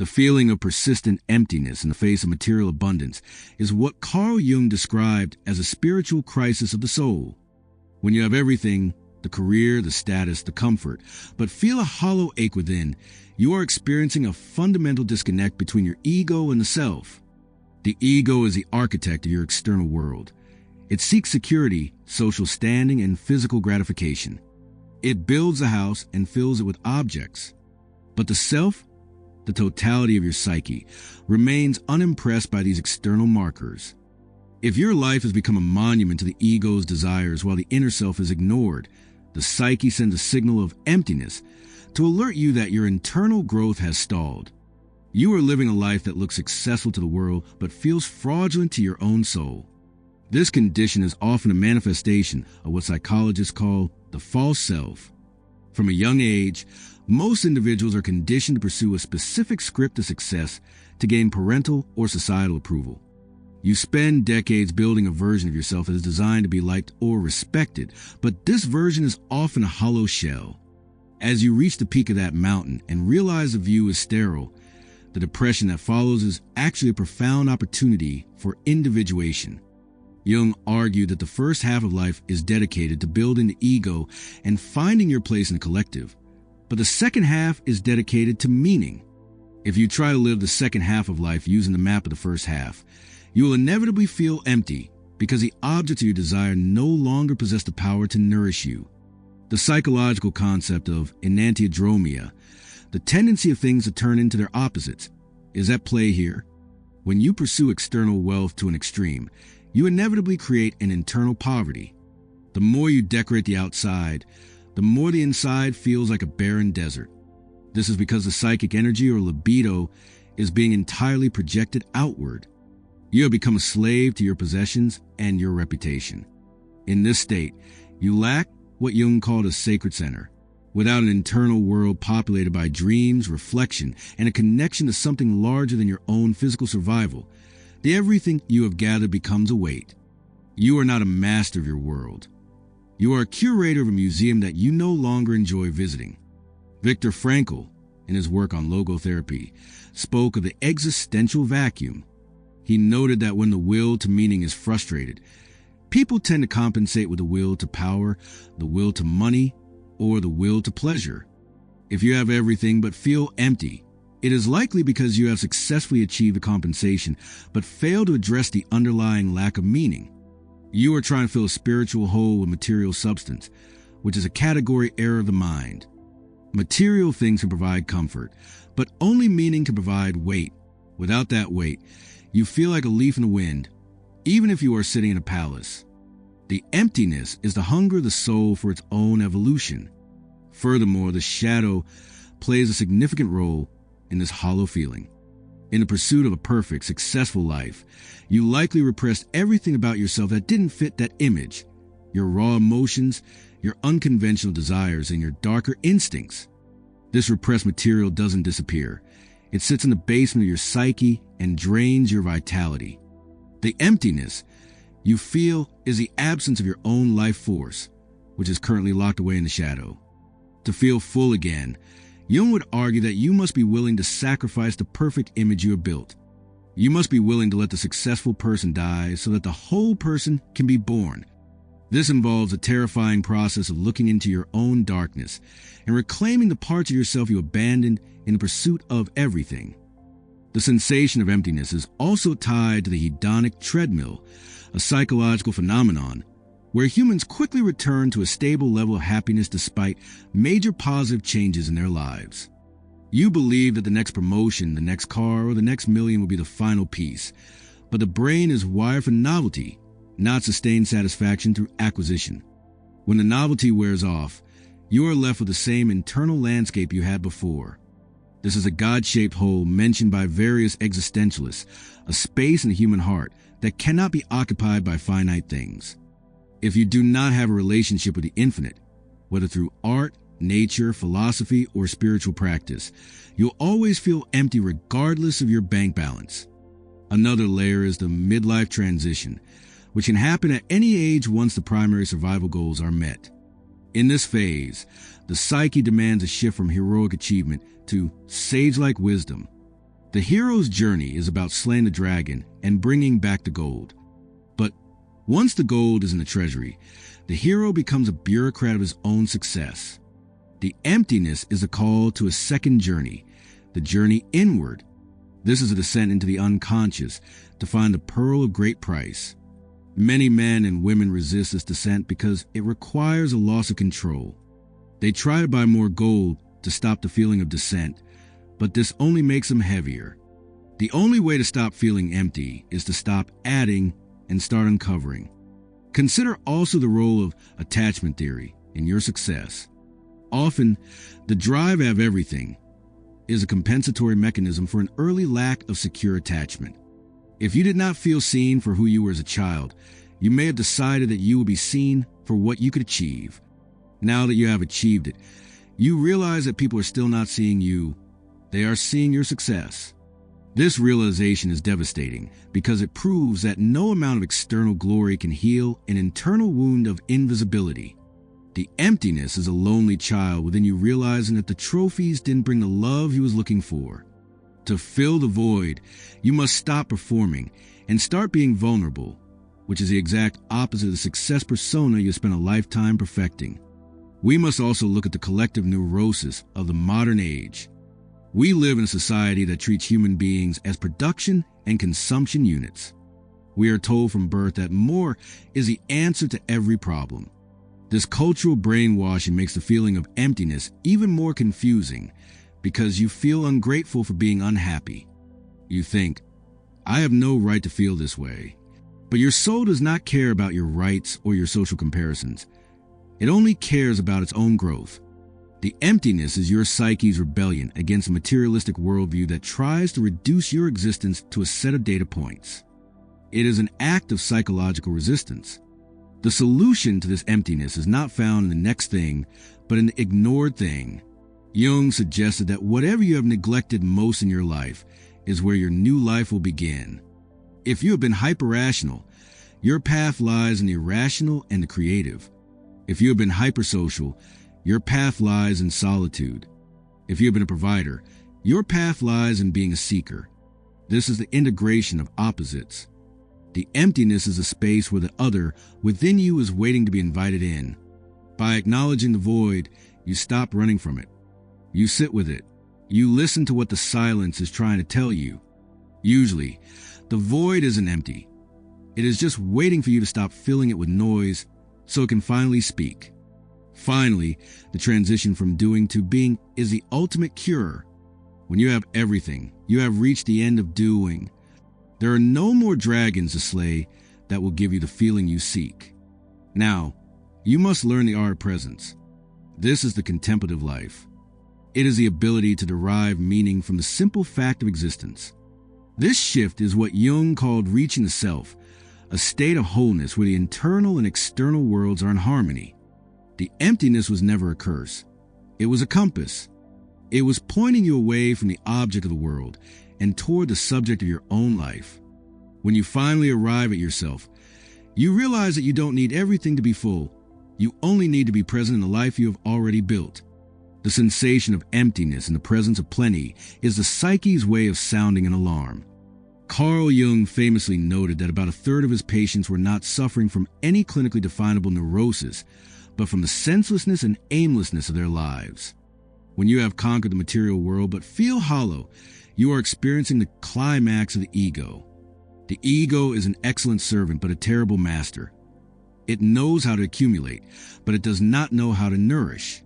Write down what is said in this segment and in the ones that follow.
The feeling of persistent emptiness in the face of material abundance is what Carl Jung described as a spiritual crisis of the soul. When you have everything, the career, the status, the comfort, but feel a hollow ache within, you are experiencing a fundamental disconnect between your ego and the self. The ego is the architect of your external world. It seeks security, social standing, and physical gratification. It builds a house and fills it with objects. But the self, the totality of your psyche, remains unimpressed by these external markers. If your life has become a monument to the ego's desires while the inner self is ignored, the psyche sends a signal of emptiness to alert you that your internal growth has stalled. You are living a life that looks successful to the world but feels fraudulent to your own soul. This condition is often a manifestation of what psychologists call the false self. From a young age, most individuals are conditioned to pursue a specific script of success to gain parental or societal approval. You spend decades building a version of yourself that is designed to be liked or respected, but this version is often a hollow shell. As you reach the peak of that mountain and realize the view is sterile, the depression that follows is actually a profound opportunity for individuation. Jung argued that the first half of life is dedicated to building the ego and finding your place in the collective, but the second half is dedicated to meaning. If you try to live the second half of life using the map of the first half, you will inevitably feel empty because the objects of your desire no longer possess the power to nourish you. The psychological concept of enantiodromia, the tendency of things to turn into their opposites, is at play here. When you pursue external wealth to an extreme, you inevitably create an internal poverty. The more you decorate the outside, the more the inside feels like a barren desert. This is because the psychic energy or libido is being entirely projected outward. You have become a slave to your possessions and your reputation. In this state, you lack what Jung called a sacred center. Without an internal world populated by dreams, reflection, and a connection to something larger than your own physical survival, the everything you have gathered becomes a weight. You are not a master of your world. You are a curator of a museum that you no longer enjoy visiting. Viktor Frankl, in his work on logotherapy, spoke of the existential vacuum. He noted that when the will to meaning is frustrated, people tend to compensate with the will to power, the will to money, or the will to pleasure. If you have everything but feel empty, it is likely because you have successfully achieved a compensation but failed to address the underlying lack of meaning. You are trying to fill a spiritual hole with material substance, which is a category error of the mind. Material things can provide comfort, but only meaning can provide weight. Without that weight, you feel like a leaf in the wind, even if you are sitting in a palace. The emptiness is the hunger of the soul for its own evolution. Furthermore, the shadow plays a significant role in this hollow feeling. In the pursuit of a perfect, successful life, you likely repressed everything about yourself that didn't fit that image. Your raw emotions, your unconventional desires, and your darker instincts. This repressed material doesn't disappear. It sits in the basement of your psyche and drains your vitality. The emptiness you feel is the absence of your own life force, which is currently locked away in the shadow. To feel full again, Jung would argue that you must be willing to sacrifice the perfect image you have built. You must be willing to let the successful person die so that the whole person can be born. This involves a terrifying process of looking into your own darkness and reclaiming the parts of yourself you abandoned in the pursuit of everything. The sensation of emptiness is also tied to the hedonic treadmill, a psychological phenomenon where humans quickly return to a stable level of happiness despite major positive changes in their lives. You believe that the next promotion, the next car, or the next million will be the final piece, but the brain is wired for novelty, not sustained satisfaction through acquisition. When the novelty wears off, you are left with the same internal landscape you had before. This is a God-shaped hole mentioned by various existentialists, a space in the human heart that cannot be occupied by finite things. If you do not have a relationship with the infinite, whether through art, nature, philosophy, or spiritual practice, you'll always feel empty regardless of your bank balance. Another layer is the midlife transition, which can happen at any age once the primary survival goals are met. In this phase, the psyche demands a shift from heroic achievement to sage-like wisdom. The hero's journey is about slaying the dragon and bringing back the gold. But once the gold is in the treasury, the hero becomes a bureaucrat of his own success. The emptiness is a call to a second journey, the journey inward. This is a descent into the unconscious to find the pearl of great price. Many men and women resist this descent because it requires a loss of control. They try to buy more gold to stop the feeling of descent, but this only makes them heavier. The only way to stop feeling empty is to stop adding and start uncovering. Consider also the role of attachment theory in your success. Often, the drive to have everything is a compensatory mechanism for an early lack of secure attachment. If you did not feel seen for who you were as a child, you may have decided that you would be seen for what you could achieve. Now that you have achieved it, you realize that people are still not seeing you. They are seeing your success. This realization is devastating because it proves that no amount of external glory can heal an internal wound of invisibility. The emptiness is a lonely child within you realizing that the trophies didn't bring the love he was looking for. To fill the void, you must stop performing and start being vulnerable, which is the exact opposite of the success persona you spent a lifetime perfecting. We must also look at the collective neurosis of the modern age. We live in a society that treats human beings as production and consumption units. We are told from birth that more is the answer to every problem. This cultural brainwashing makes the feeling of emptiness even more confusing because you feel ungrateful for being unhappy. You think, I have no right to feel this way. But your soul does not care about your rights or your social comparisons. It only cares about its own growth. The emptiness is your psyche's rebellion against a materialistic worldview that tries to reduce your existence to a set of data points. It is an act of psychological resistance. The solution to this emptiness is not found in the next thing, but in the ignored thing. Jung suggested that whatever you have neglected most in your life is where your new life will begin. If you have been hyper-rational, your path lies in the irrational and the creative. If you have been hypersocial, your path lies in solitude. If you have been a provider, your path lies in being a seeker. This is the integration of opposites. The emptiness is a space where the other within you is waiting to be invited in. By acknowledging the void, you stop running from it. You sit with it. You listen to what the silence is trying to tell you. Usually, the void isn't empty. It is just waiting for you to stop filling it with noise so it can finally speak. Finally, the transition from doing to being is the ultimate cure. When you have everything, you have reached the end of doing. There are no more dragons to slay that will give you the feeling you seek. Now, you must learn the art of presence. This is the contemplative life. It is the ability to derive meaning from the simple fact of existence. This shift is what Jung called reaching the self, a state of wholeness where the internal and external worlds are in harmony. The emptiness was never a curse. It was a compass. It was pointing you away from the object of the world and toward the subject of your own life. When you finally arrive at yourself, you realize that you don't need everything to be full. You only need to be present in the life you have already built. The sensation of emptiness in the presence of plenty is the psyche's way of sounding an alarm. Carl Jung famously noted that about a third of his patients were not suffering from any clinically definable neurosis, but from the senselessness and aimlessness of their lives. When you have conquered the material world but feel hollow, you are experiencing the climax of the ego. The ego is an excellent servant but a terrible master. It knows how to accumulate, but it does not know how to nourish.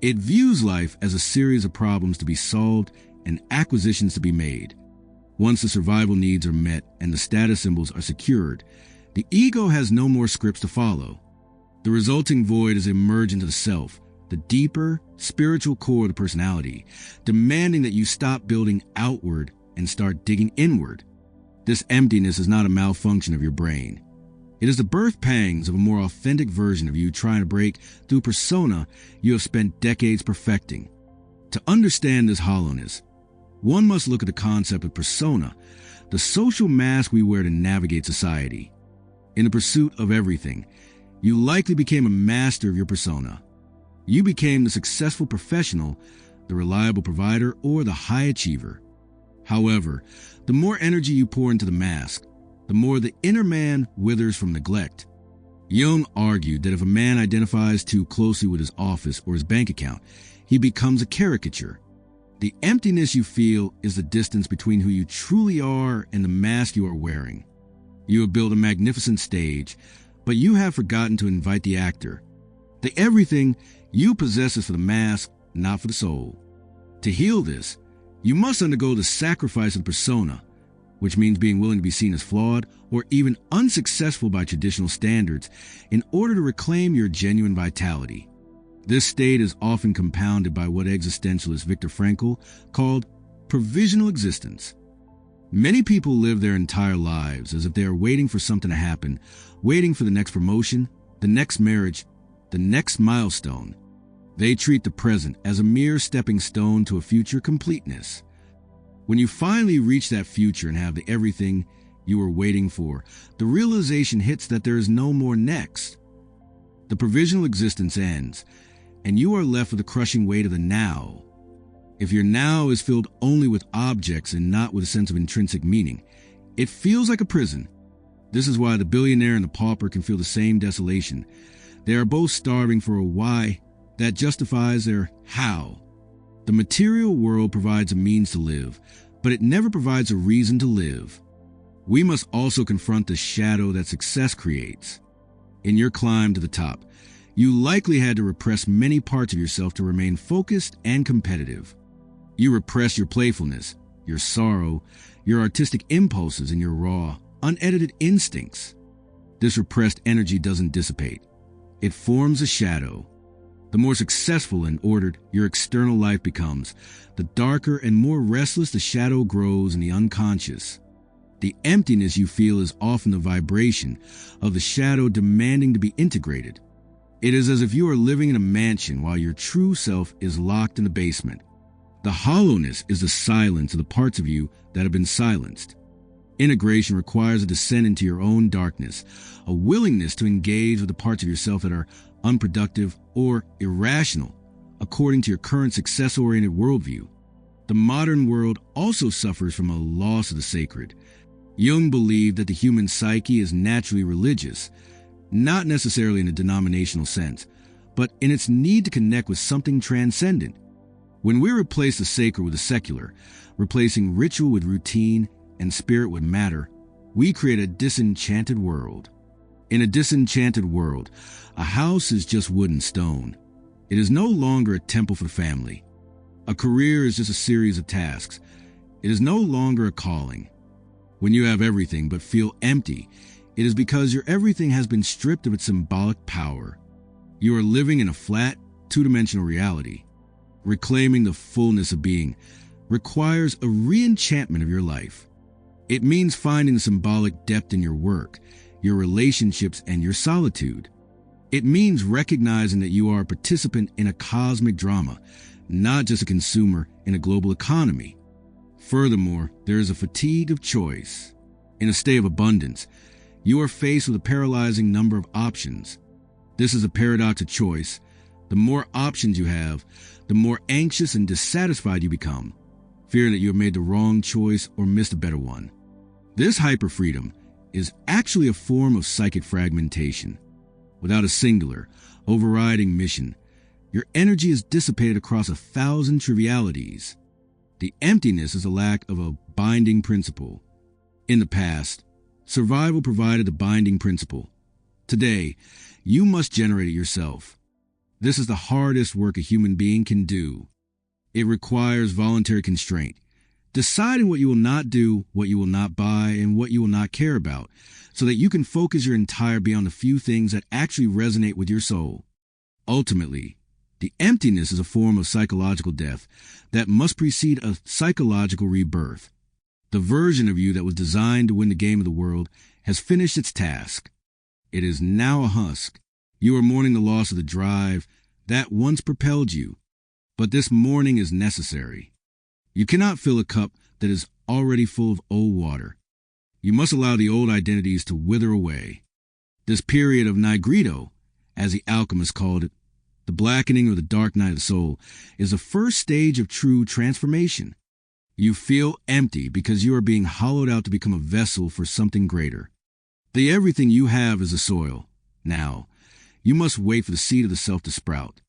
It views life as a series of problems to be solved and acquisitions to be made. Once the survival needs are met and the status symbols are secured, the ego has no more scripts to follow. The resulting void is emerged into the self, the deeper, spiritual core of the personality, demanding that you stop building outward and start digging inward. This emptiness is not a malfunction of your brain. It is the birth pangs of a more authentic version of you trying to break through a persona you have spent decades perfecting. To understand this hollowness, one must look at the concept of persona, the social mask we wear to navigate society. In the pursuit of everything, you likely became a master of your persona. You became the successful professional, the reliable provider, or the high achiever. However, the more energy you pour into the mask, the more the inner man withers from neglect. Jung argued that if a man identifies too closely with his office or his bank account, he becomes a caricature. The emptiness you feel is the distance between who you truly are and the mask you are wearing. You have built a magnificent stage, but you have forgotten to invite the actor. The everything you possess is for the mask, not for the soul. To heal this, you must undergo the sacrifice of the persona, which means being willing to be seen as flawed or even unsuccessful by traditional standards in order to reclaim your genuine vitality. This state is often compounded by what existentialist Viktor Frankl called provisional existence. Many people live their entire lives as if they are waiting for something to happen, waiting for the next promotion, the next marriage, the next milestone. They treat the present as a mere stepping stone to a future completeness. When you finally reach that future and have the everything you were waiting for, the realization hits that there is no more next. The provisional existence ends, and you are left with the crushing weight of the now. If your now is filled only with objects and not with a sense of intrinsic meaning, it feels like a prison. This is why the billionaire and the pauper can feel the same desolation. They are both starving for a why that justifies their how. The material world provides a means to live, but it never provides a reason to live. We must also confront the shadow that success creates. In your climb to the top, you likely had to repress many parts of yourself to remain focused and competitive. You repress your playfulness, your sorrow, your artistic impulses, and your raw, unedited instincts. This repressed energy doesn't dissipate. It forms a shadow. The more successful and ordered your external life becomes, the darker and more restless the shadow grows in the unconscious. The emptiness you feel is often the vibration of the shadow demanding to be integrated. It is as if you are living in a mansion while your true self is locked in the basement. The hollowness is the silence of the parts of you that have been silenced. Integration requires a descent into your own darkness, a willingness to engage with the parts of yourself that are unproductive or irrational, according to your current success-oriented worldview. The modern world also suffers from a loss of the sacred. Jung believed that the human psyche is naturally religious, not necessarily in a denominational sense, but in its need to connect with something transcendent. When we replace the sacred with the secular, replacing ritual with routine and spirit with matter, we create a disenchanted world. In a disenchanted world, a house is just wood and stone. It is no longer a temple for the family. A career is just a series of tasks. It is no longer a calling. When you have everything but feel empty, it is because your everything has been stripped of its symbolic power. You are living in a flat, two-dimensional reality. Reclaiming the fullness of being requires a re-enchantment of your life. It means finding the symbolic depth in your work, your relationships, and your solitude. It means recognizing that you are a participant in a cosmic drama, not just a consumer in a global economy. Furthermore, there is a fatigue of choice. In a state of abundance, you are faced with a paralyzing number of options. This is a paradox of choice. The more options you have, the more anxious and dissatisfied you become, fearing that you have made the wrong choice or missed a better one. This hyper-freedom is actually a form of psychic fragmentation. Without a singular, overriding mission, your energy is dissipated across 1,000 trivialities. The emptiness is a lack of a binding principle. In the past, survival provided the binding principle. Today, you must generate it yourself. This is the hardest work a human being can do. It requires voluntary constraint, deciding what you will not do, what you will not buy, and what you will not care about, so that you can focus your entire being on the few things that actually resonate with your soul. Ultimately, the emptiness is a form of psychological death that must precede a psychological rebirth. The version of you that was designed to win the game of the world has finished its task. It is now a husk. You are mourning the loss of the drive that once propelled you, but this mourning is necessary. You cannot fill a cup that is already full of old water. You must allow the old identities to wither away. This period of nigredo, as the alchemists called it, the blackening or the dark night of the soul, is the first stage of true transformation. You feel empty because you are being hollowed out to become a vessel for something greater. The everything you have is the soil. Now, you must wait for the seed of the self to sprout.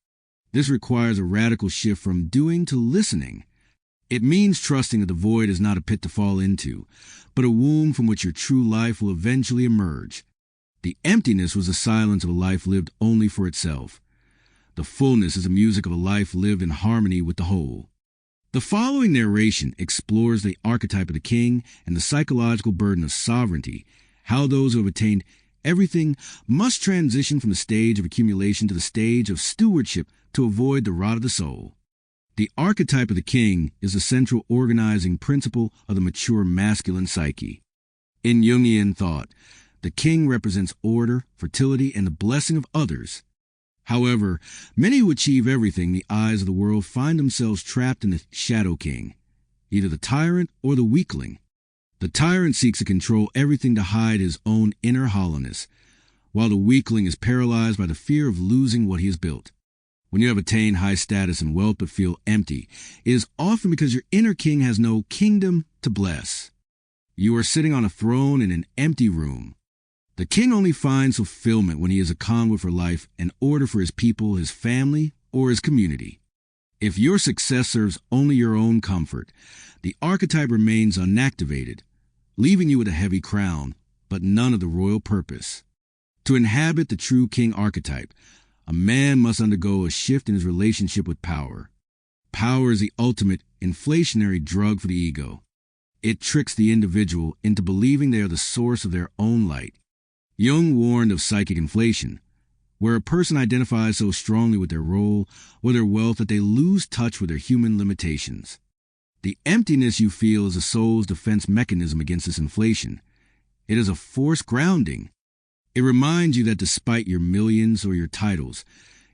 This requires a radical shift from doing to listening. It means trusting that the void is not a pit to fall into, but a womb from which your true life will eventually emerge. The emptiness was the silence of a life lived only for itself. The fullness is the music of a life lived in harmony with the whole. The following narration explores the archetype of the king and the psychological burden of sovereignty, how those who have attained everything must transition from the stage of accumulation to the stage of stewardship to avoid the rot of the soul. The archetype of the king is the central organizing principle of the mature masculine psyche. In Jungian thought, the king represents order, fertility, and the blessing of others. However, many who achieve everything in the eyes of the world find themselves trapped in the shadow king, either the tyrant or the weakling. The tyrant seeks to control everything to hide his own inner hollowness, while the weakling is paralyzed by the fear of losing what he has built. When you have attained high status and wealth but feel empty, it is often because your inner king has no kingdom to bless. You are sitting on a throne in an empty room. The king only finds fulfillment when he is a conduit for life and order for his people, his family, or his community. If your success serves only your own comfort, the archetype remains unactivated, leaving you with a heavy crown, but none of the royal purpose. To inhabit the true king archetype, a man must undergo a shift in his relationship with power. Power is the ultimate inflationary drug for the ego. It tricks the individual into believing they are the source of their own light. Jung warned of psychic inflation, where a person identifies so strongly with their role or their wealth that they lose touch with their human limitations. The emptiness you feel is the soul's defense mechanism against this inflation. It is a forced grounding. It reminds you that despite your millions or your titles,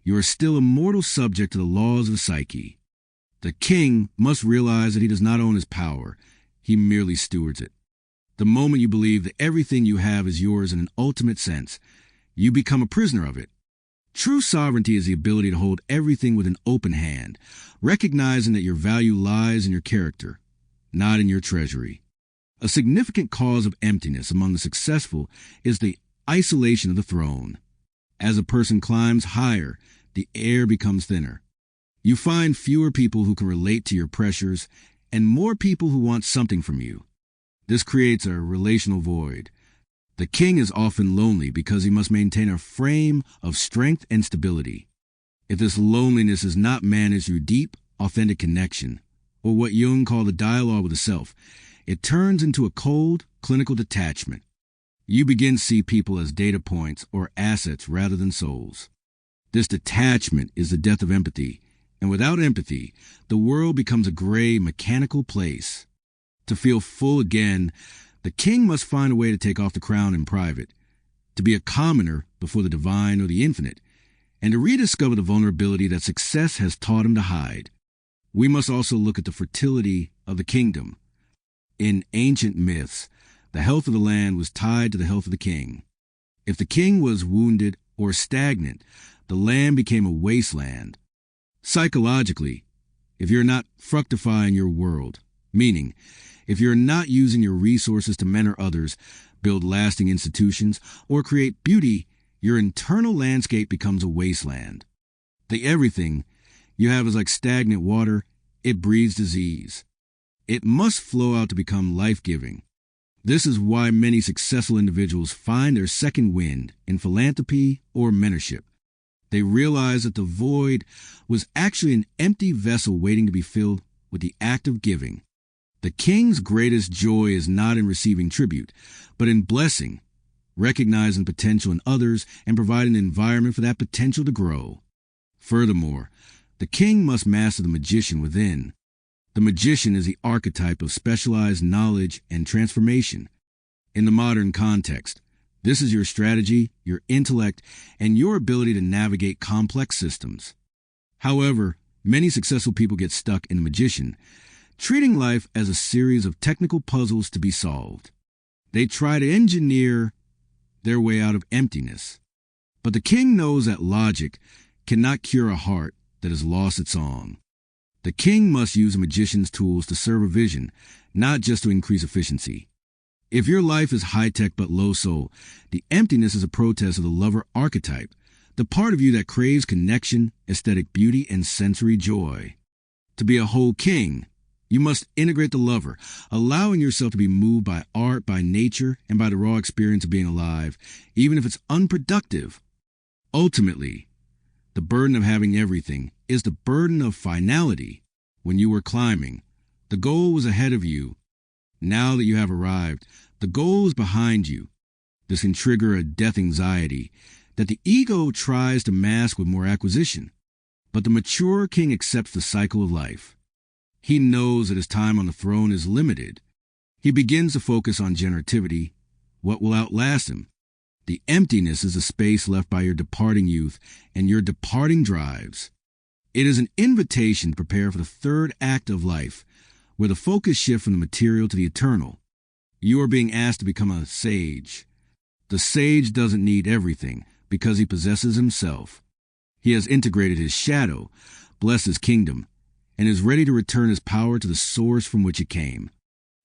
you are still a mortal subject to the laws of the psyche. The king must realize that he does not own his power, he merely stewards it. The moment you believe that everything you have is yours in an ultimate sense, you become a prisoner of it. True sovereignty is the ability to hold everything with an open hand, recognizing that your value lies in your character, not in your treasury. A significant cause of emptiness among the successful is the isolation of the throne. As a person climbs higher, the air becomes thinner. You find fewer people who can relate to your pressures and more people who want something from you. This creates a relational void. The king is often lonely because he must maintain a frame of strength and stability. If this loneliness is not managed through deep, authentic connection, or what Jung called a dialogue with the self, it turns into a cold, clinical detachment. You begin to see people as data points or assets rather than souls. This detachment is the death of empathy, and without empathy, the world becomes a gray, mechanical place. To feel full again, the king must find a way to take off the crown in private, to be a commoner before the divine or the infinite, and to rediscover the vulnerability that success has taught him to hide. We must also look at the fertility of the kingdom. In ancient myths, the health of the land was tied to the health of the king. If the king was wounded or stagnant, the land became a wasteland. Psychologically, if you're not fructifying your world, meaning if you're not using your resources to mentor others, build lasting institutions, or create beauty, your internal landscape becomes a wasteland. The everything you have is like stagnant water. It breeds disease. It must flow out to become life-giving. This is why many successful individuals find their second wind in philanthropy or mentorship. They realize that the void was actually an empty vessel waiting to be filled with the act of giving. The king's greatest joy is not in receiving tribute, but in blessing, recognizing potential in others and providing an environment for that potential to grow. Furthermore, the king must master the magician within. The magician is the archetype of specialized knowledge and transformation. In the modern context, this is your strategy, your intellect, and your ability to navigate complex systems. However, many successful people get stuck in the magician, treating life as a series of technical puzzles to be solved. They try to engineer their way out of emptiness. But the king knows that logic cannot cure a heart that has lost its song. The king must use a magician's tools to serve a vision, not just to increase efficiency. If your life is high-tech but low-soul, the emptiness is a protest of the lover archetype, the part of you that craves connection, aesthetic beauty, and sensory joy. To be a whole king, you must integrate the lover, allowing yourself to be moved by art, by nature, and by the raw experience of being alive, even if it's unproductive. Ultimately, the burden of having everything is the burden of finality. When you were climbing, the goal was ahead of you. Now that you have arrived, the goal is behind you. This can trigger a death anxiety that the ego tries to mask with more acquisition. But the mature king accepts the cycle of life. He knows that his time on the throne is limited. He begins to focus on generativity, what will outlast him. The emptiness is the space left by your departing youth and your departing drives. It is an invitation to prepare for the third act of life, where the focus shifts from the material to the eternal. You are being asked to become a sage. The sage doesn't need everything because he possesses himself. He has integrated his shadow, blessed his kingdom, and is ready to return his power to the source from which it came.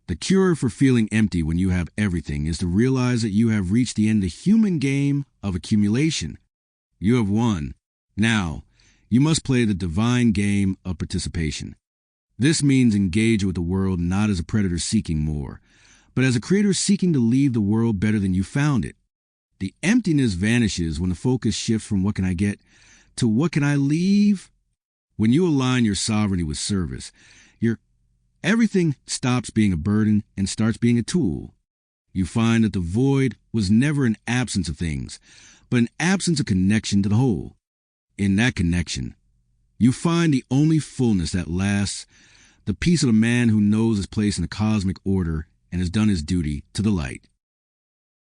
The cure for feeling empty when you have everything is to realize that you have reached the end of the human game of accumulation. You have won. Now, you must play the divine game of participation. This means engage with the world not as a predator seeking more, but as a creator seeking to leave the world better than you found it. The emptiness vanishes when the focus shifts from what can I get to what can I leave? When you align your sovereignty with service, everything stops being a burden and starts being a tool. You find that the void was never an absence of things, but an absence of connection to the whole. In that connection, you find the only fullness that lasts, the peace of a man who knows his place in the cosmic order and has done his duty to the light.